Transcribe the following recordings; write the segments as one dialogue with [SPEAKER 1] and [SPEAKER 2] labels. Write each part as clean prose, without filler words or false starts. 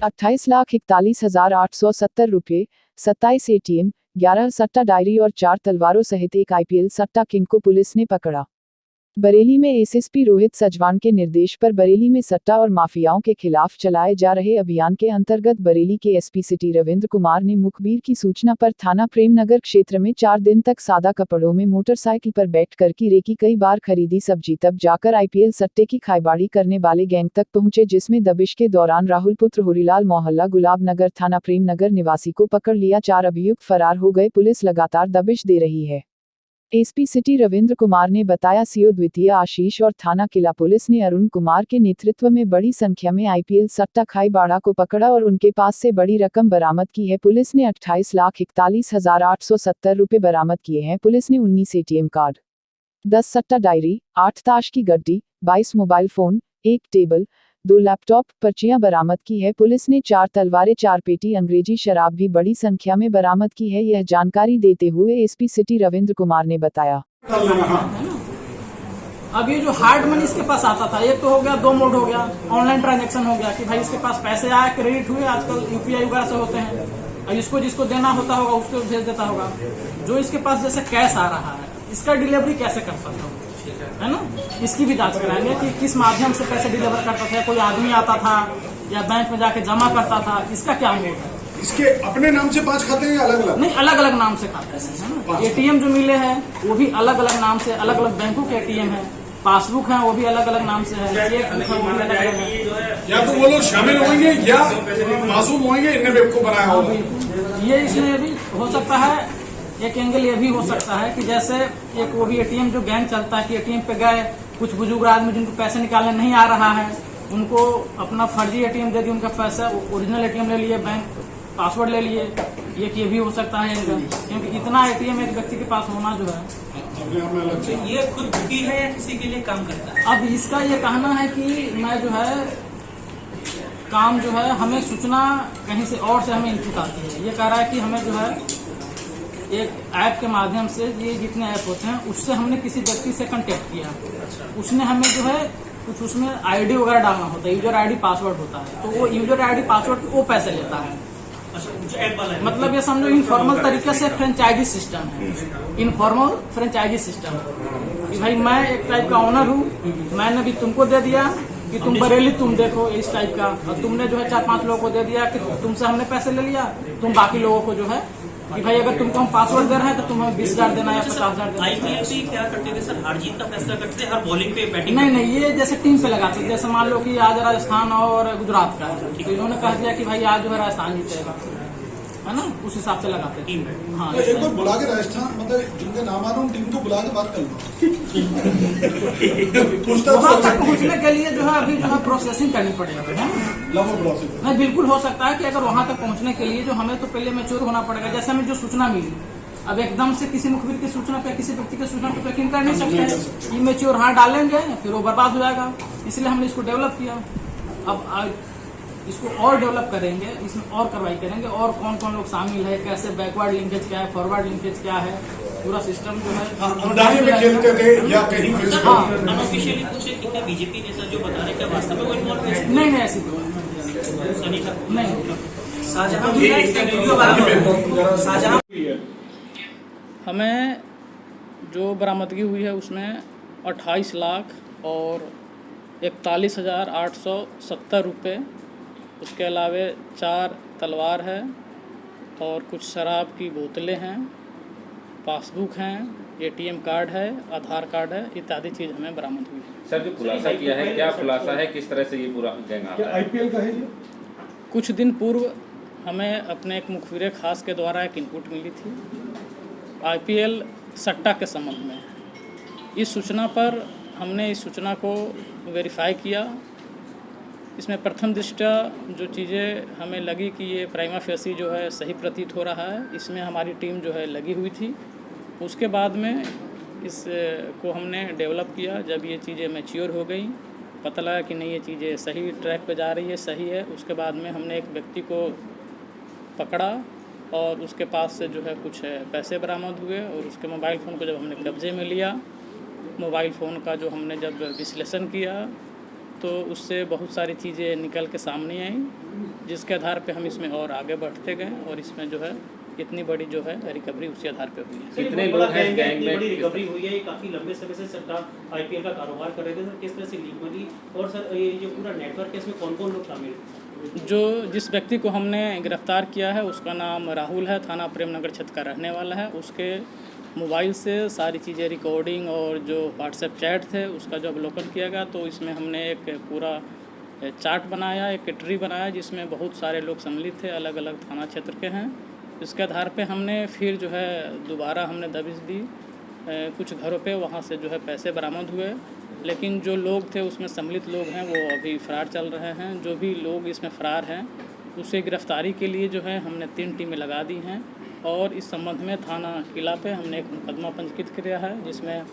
[SPEAKER 1] 28,41,870 रुपये, 27 ATM, 11 सट्टा diary और 4 तलवारों सहित एक IPL सट्टा किंग को पुलिस ने पकड़ा। बरेली में एसएसपी रोहित सजवान के निर्देश पर बरेली में सट्टा और माफियाओं के खिलाफ चलाए जा रहे अभियान के अंतर्गत बरेली के एसपी सिटी रविंद्र कुमार ने मुखबिर की सूचना पर थाना प्रेमनगर क्षेत्र में 4 दिन तक सादा कपड़ों में मोटरसाइकिल पर बैठकर की रेकी कई बार खरीदी सब्जी तब जाकर IPL सट्टे की खाईबाड़ी करने वाले गैंग तक पहुंचे, जिसमें दबिश के दौरान राहुल पुत्र होरीलाल मोहल्ला गुलाबनगर थाना प्रेमनगर निवासी को पकड़ लिया। 4 अभियुक्त फरार हो गए। पुलिस लगातार दबिश दे रही है। एसपी सिटी रविंद्र कुमार ने बताया सीओ द्वितीय आशीष और थाना किला पुलिस ने अरुण कुमार के नेतृत्व में बड़ी संख्या में IPL सट्टा खाईबाड़ा को पकड़ा और उनके पास से बड़ी रकम बरामद की है। पुलिस ने 28,41,870 रुपये बरामद किए हैं। पुलिस ने 19 ATM कार्ड, 10 सट्टा डायरी, 8 ताश की गड्डी, 22 मोबाइल फोन, 1 टेबल, 2 लैपटॉप, पर्चियां बरामद की है। पुलिस ने 4 तलवारें, 4 पेटी अंग्रेजी शराब भी बड़ी संख्या में बरामद की है। यह जानकारी देते हुए एसपी सिटी रविंद्र कुमार ने बताया।
[SPEAKER 2] अब ये जो हार्ड मनी इसके पास आता था, एक तो हो गया, 2 मोड हो गया, ऑनलाइन ट्रांजैक्शन हो गया कि भाई इसके पास पैसे आए, क्रेडिट हुए, आजकल UPI वगैरह से होते हैं, और इसको जिसको देना होता होगा उसको भेज देता होगा। जो इसके पास जैसे कैश आ रहा है, इसका डिलीवरी कैसे करता था, है ना, इसकी भी जांच कराएंगे कि किस माध्यम से पैसे डिलीवर करता था। कोई आदमी आता था या बैंक में जाके जमा करता था, इसका क्या मोड है?
[SPEAKER 3] इसके अपने नाम से 5 खाते हैं, अलग अलग?
[SPEAKER 2] नहीं, अलग अलग नाम से खाते हैं, है ना। ATM जो मिले हैं वो भी अलग अलग नाम से, अलग अलग बैंकों के ATM है, पासबुक है वो भी अलग अलग नाम से है, ये वो भी अलग अलग है।
[SPEAKER 3] या तो वो लोग शामिल होंगे या मासूम होंगे, इनने बेवकूफ बनाया होगा।
[SPEAKER 2] ये इसमें भी हो सकता है। एक एंगल ये भी हो सकता है कि जैसे एक वो भी ATM जो गैंग चलता है कि ATM पे गए, कुछ बुजुर्ग आदमी जिनको पैसे निकालने नहीं आ रहा है, उनको अपना फर्जी ATM दे दिया, उनका पैसा ओरिजिनल ATM ले लिए, बैंक पासवर्ड ले लिए। ये भी हो सकता है एंगल, क्योंकि इतना ATM एक व्यक्ति के पास होना जो है।
[SPEAKER 4] ये खुद दुखी है या किसी के लिए काम करता है?
[SPEAKER 2] अब इसका ये कहना है कि मैं जो है काम जो है हमें सूचना कहीं से और से हमें इनपुट आती है। ये कह रहा है कि हमें जो है एक ऐप के माध्यम से, ये जितने ऐप होते हैं उससे हमने किसी व्यक्ति से कांटेक्ट किया, उसने हमें जो है कुछ उसमें ID वगैरह डालना होता है, यूजर ID पासवर्ड होता है, तो वो यूजर ID पासवर्ड वो पैसे लेता है। मतलब ये समझो इनफॉर्मल तरीके से फ्रेंचाइजी सिस्टम है, इनफॉर्मल फ्रेंचाइजी सिस्टम कि भाई मैं एक टाइप का ऑनर हूँ, मैंने भी तुमको दे दिया कि तुम बरेली तुम देखो इस टाइप का, और तुमने जो है 4-5 लोगों को दे दिया कि तुमसे हमने पैसे ले लिया, तुम बाकी लोगों को जो है कि भाई अगर तुमको हम पासवर्ड दे रहे हैं तो तुम्हें 20,000 देना या 50,000 देना।
[SPEAKER 4] IPL से क्या करते थे सर? हार जीत का फैसला करते थे, हर बॉलिंग पे बैटिंग?
[SPEAKER 2] नहीं, ये जैसे टीम पे लगाते थे। जैसे मान लो कि आज राजस्थान और गुजरात का है, तो इन्होंने कह दिया कि भाई आज जो है राजस्थान जीतेगा, है ना, उस हिसाब से लगाते टीम में। हाँ,
[SPEAKER 3] तो एक बार बुला के राजस्थान, मतलब जिनका नाम आ रहा हूँ, टीम को बुला के बात कर लो।
[SPEAKER 2] वहाँ तक पहुँचने के लिए जो है अभी जो है प्रोसेसिंग करनी पड़ेगी, है नहीं, बिल्कुल हो सकता है कि अगर वहाँ तक पहुँचने के लिए जो हमें तो पहले मैच्योर होना पड़ेगा। जैसे हमें जो सूचना मिली, अब एकदम से किसी मुखबिर की सूचना पे, किसी व्यक्ति की सूचना पे यकीन कर नहीं सकते हैं। ये मैच्योर हाँ डालेंगे फिर वो बर्बाद हो जाएगा, इसलिए हमने इसको डेवलप किया। अब इसको और डेवलप करेंगे, इसमें और कार्रवाई करेंगे, और कौन कौन लोग शामिल है, कैसे बैकवर्ड लिंकेज क्या है, फॉरवर्ड लिंकेज क्या है, पूरा सिस्टम जो है
[SPEAKER 3] अंदाजे में खेलते थे या कहीं
[SPEAKER 4] अनऑफिशियली कुछ बीजेपी जैसा जो बता रहे, क्या वास्तव में वो इन्वॉल्व है?
[SPEAKER 2] नहीं, ऐसी कोई नहीं। हमें जो बरामदगी हुई है उसमें 28 लाख और 41,870 रुपये, उसके अलावा 4 तलवार है और कुछ शराब की बोतलें हैं, पासबुक हैं, ATM कार्ड है, आधार कार्ड है, इत्यादि चीज़ हमें बरामद हुई है।
[SPEAKER 5] सर, जो खुलासा किया है, क्या खुलासा है, किस तरह से ये पूरा गैंग आ रहा है?
[SPEAKER 3] IPL का है ये?
[SPEAKER 2] कुछ दिन पूर्व हमें अपने एक मुखबिर खास के द्वारा एक इनपुट मिली थी IPL सट्टा के संबंध में। इस सूचना पर हमने इस सूचना को वेरीफाई किया। इसमें प्रथम दृष्टया जो चीज़ें हमें लगी कि ये प्राइमा फेसी जो है सही प्रतीत हो रहा है, इसमें हमारी टीम जो है लगी हुई थी। उसके बाद में इसको हमने डेवलप किया। जब ये चीज़ें मैच्योर हो गई, पता लगा कि नहीं ये चीज़ें सही ट्रैक पे जा रही है, सही है, उसके बाद में हमने एक व्यक्ति को पकड़ा और उसके पास से जो है कुछ पैसे बरामद हुए और उसके मोबाइल फ़ोन को जब हमने कब्जे में लिया, मोबाइल फ़ोन का जो हमने जब विश्लेषण किया तो उससे बहुत सारी चीज़ें निकल के सामने आई, जिसके आधार पे हम इसमें और आगे बढ़ते गए और इसमें जो है इतनी बड़ी जो है रिकवरी उसी आधार पे हुई है।
[SPEAKER 4] सर,
[SPEAKER 5] कितने
[SPEAKER 4] ये
[SPEAKER 5] लोग
[SPEAKER 4] बड़ा
[SPEAKER 5] हैं इस
[SPEAKER 4] गैंग है,
[SPEAKER 5] गैंग
[SPEAKER 4] इतनी
[SPEAKER 5] में?
[SPEAKER 4] बड़ी रिकवरी हुई है, ये काफी लंबे समय से सट्टा आईपीएल का कारोबार कर रहे थे सर, किस तरह से लीक बनी और सर ये जो पूरा नेटवर्क है इसमें कौन कौन लोग शामिल हैं?
[SPEAKER 2] जो जिस व्यक्ति को हमने गिरफ्तार किया है उसका नाम राहुल है, थाना प्रेमनगर क्षेत्र का रहने वाला है। उसके मोबाइल से सारी चीज़ें रिकॉर्डिंग और जो व्हाट्सएप चैट थे उसका जो अवलोकन किया गया, तो इसमें हमने एक पूरा चार्ट बनाया, एक ट्री बनाया जिसमें बहुत सारे लोग सम्मिलित थे, अलग अलग थाना क्षेत्र के हैं। इसके आधार पे हमने फिर जो है दोबारा हमने दबिश दी, कुछ घरों पे वहाँ से जो है पैसे बरामद हुए, लेकिन जो लोग थे उसमें सम्मिलित लोग हैं वो अभी फरार चल रहे हैं। जो भी लोग इसमें फरार हैं उसे गिरफ्तारी के लिए जो है हमने 3 टीमें लगा दी हैं और इस संबंध में थाना किला पे हमने एक मुकदमा पंजीकृत किया है, जिसमें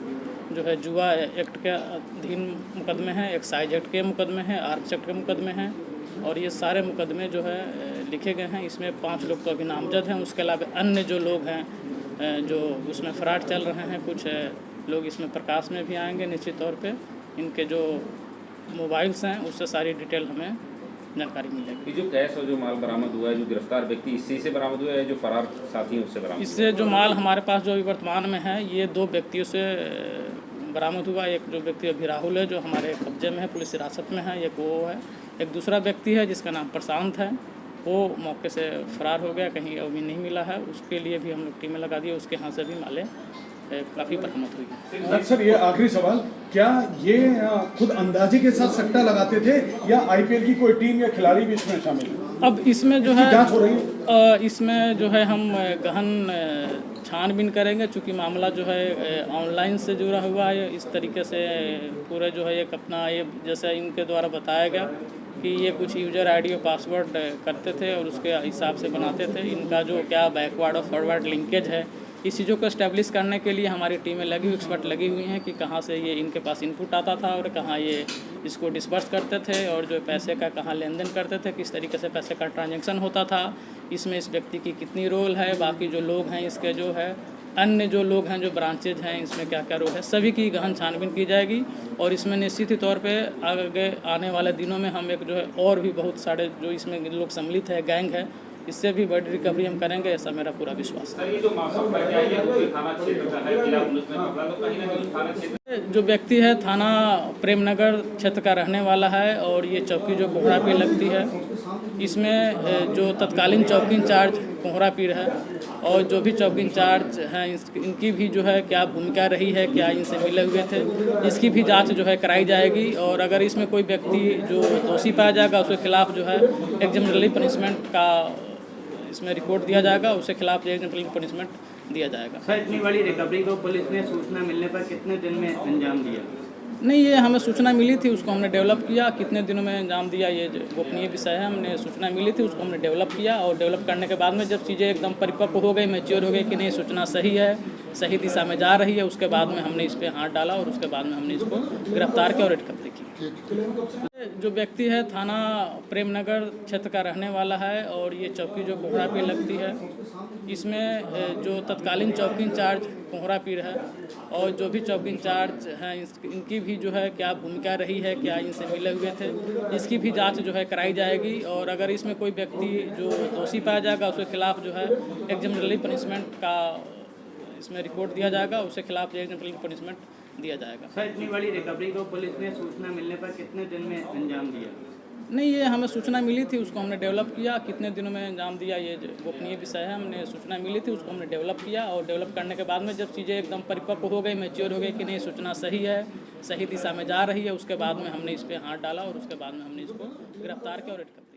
[SPEAKER 2] जो है जुआ एक्ट के अधीन मुकदमे हैं, एक्साइज एक्ट के मुकदमे हैं, आर्म्स एक्ट के मुकदमे हैं और ये सारे मुकदमे जो है लिखे गए हैं। इसमें 5 लोग तो अभी नामजद हैं, उसके अलावा अन्य जो लोग हैं जो उसमें फरार चल रहे हैं, कुछ लोग इसमें प्रकाश में भी आएंगे निश्चित तौर पे। इनके जो मोबाइल्स हैं उससे सारी डिटेल हमें जानकारी मिलेगी।
[SPEAKER 5] ये जो कैश और जो माल बरामद हुआ है, जो गिरफ्तार व्यक्ति इससे से बरामद हुआ है, जो फरार साथी हैं उससे बरामद
[SPEAKER 2] इससे जो माल हमारे पास जो अभी वर्तमान में है ये 2 व्यक्तियों से बरामद हुआ। एक जो व्यक्ति अभी राहुल है जो हमारे कब्जे में है, पुलिस हिरासत में है, एक वो है। एक दूसरा व्यक्ति है जिसका नाम प्रशांत है, वो मौके से फरार हो गया, कहीं अभी नहीं मिला है। उसके लिए भी हम लोग टीमें लगा दी, उसके यहाँ से भी माले काफ़ी बरामद हुई।
[SPEAKER 6] सर ये आखिरी सवाल, क्या ये खुद अंदाजे के साथ सट्टा लगाते थे या आईपीएल की कोई टीम या खिलाड़ी भी इसमें शामिल है?
[SPEAKER 2] अब इसमें जो है
[SPEAKER 6] जांच हो रही है?
[SPEAKER 2] इसमें जो है हम गहन छानबीन करेंगे, चूँकि मामला जो है ऑनलाइन से जुड़ा हुआ है। इस तरीके से पूरे जो है एक अपना ये जैसे इनके द्वारा बताया गया कि ये कुछ यूजर आईडी और पासवर्ड करते थे और उसके हिसाब से बनाते थे। इनका जो क्या बैकवर्ड और फॉरवर्ड लिंकेज है, इस चीज़ों को इस्टेब्लिश करने के लिए हमारी टीमें लगी हुई, एक्सपर्ट लगी हुई हैं कि कहाँ से ये इनके पास इनपुट आता था और कहाँ ये इसको डिस्पर्स करते थे और जो पैसे का कहाँ लेन देन करते थे, किस तरीके से पैसे का ट्रांजैक्शन होता था, इसमें इस व्यक्ति की कितनी रोल है, बाकी जो लोग हैं इसके जो है अन्य जो लोग हैं जो ब्रांचेज हैं इसमें क्या क्या रोल है, सभी की गहन छानबीन की जाएगी। और इसमें निश्चित ही तौर पे आगे आने वाले दिनों में हम एक जो है और भी बहुत सारे जो इसमें लोग सम्मिलित है, गैंग है, इससे भी बड़ी रिकवरी हम करेंगे, ऐसा मेरा पूरा विश्वास है।
[SPEAKER 5] ये जो मामला है थाना क्षेत्र का है, जिला पुलिस ने पकड़ा, तो कहीं ना कहीं थाना क्षेत्र
[SPEAKER 2] जो व्यक्ति है थाना प्रेमनगर क्षेत्र का रहने वाला है और ये चौकी जो कोहरा पीर लगती है, इसमें जो तत्कालीन चौकी इंचार्ज कोहरा पीर है और जो भी चौकी इंचार्ज हैं इनकी भी जो है क्या भूमिका रही है, क्या इनसे मिले हुए थे, इसकी भी जांच जो है कराई जाएगी। और अगर इसमें कोई व्यक्ति जो दोषी पाया जाएगा उसके खिलाफ जो है एग्जाम्पलरी पनिशमेंट का इसमें रिपोर्ट दिया जाएगा, उसके खिलाफ एग्जाम्पलरी पनिशमेंट दिया जाएगा।
[SPEAKER 7] सर इतनी बड़ी रिकवरी को पुलिस ने सूचना मिलने पर कितने दिन में अंजाम दिया?
[SPEAKER 2] नहीं, ये हमें सूचना मिली थी, उसको हमने डेवलप किया। कितने दिनों में अंजाम दिया ये गोपनीय विषय है। हमने सूचना मिली थी, उसको हमने डेवलप किया और डेवलप करने के बाद में जब चीज़ें एकदम परिपक्व हो गई, मैच्योर हो गई कि नहीं सूचना सही है, सही दिशा में जा रही है, उसके बाद में हमने इस पर हाथ डाला और उसके बाद में हमने इसको गिरफ्तार किया और रिकवरी की। जो व्यक्ति है थाना प्रेमनगर क्षेत्र का रहने वाला है और ये चौकी जो कोहरा पीर लगती है, इसमें जो तत्कालीन चौकी इंचार्ज कोहरा पीर है और जो भी चौकी इंचार्ज हैं इनकी भी जो है क्या भूमिका रही है, क्या इनसे मिले हुए थे, इसकी भी जांच जो है कराई जाएगी। और अगर इसमें कोई व्यक्ति जो दोषी पाया जाएगा उसके खिलाफ जो है एग्जाम्पलरी पनिशमेंट का इसमें रिपोर्ट दिया जाएगा, उसके खिलाफ एग्जाम्पलरी पनिशमेंट दिया जाएगा।
[SPEAKER 7] सर इतनी बड़ी रिकवरी को पुलिस ने सूचना मिलने पर कितने दिन में अंजाम दिया?
[SPEAKER 2] नहीं, ये हमें सूचना मिली थी, उसको हमने डेवलप किया। कितने दिनों में अंजाम दिया ये गोपनीय विषय है। हमने सूचना मिली थी, उसको हमने डेवलप किया और डेवलप करने के बाद में जब चीज़ें एकदम परिपक्व हो गई, मैच्योर हो गई कि नहीं सूचना सही है, सही दिशा में जा रही है, उसके बाद में हमने इस पर हाथ डाला और उसके बाद में हमने इसको गिरफ्तार किया और रिकवरी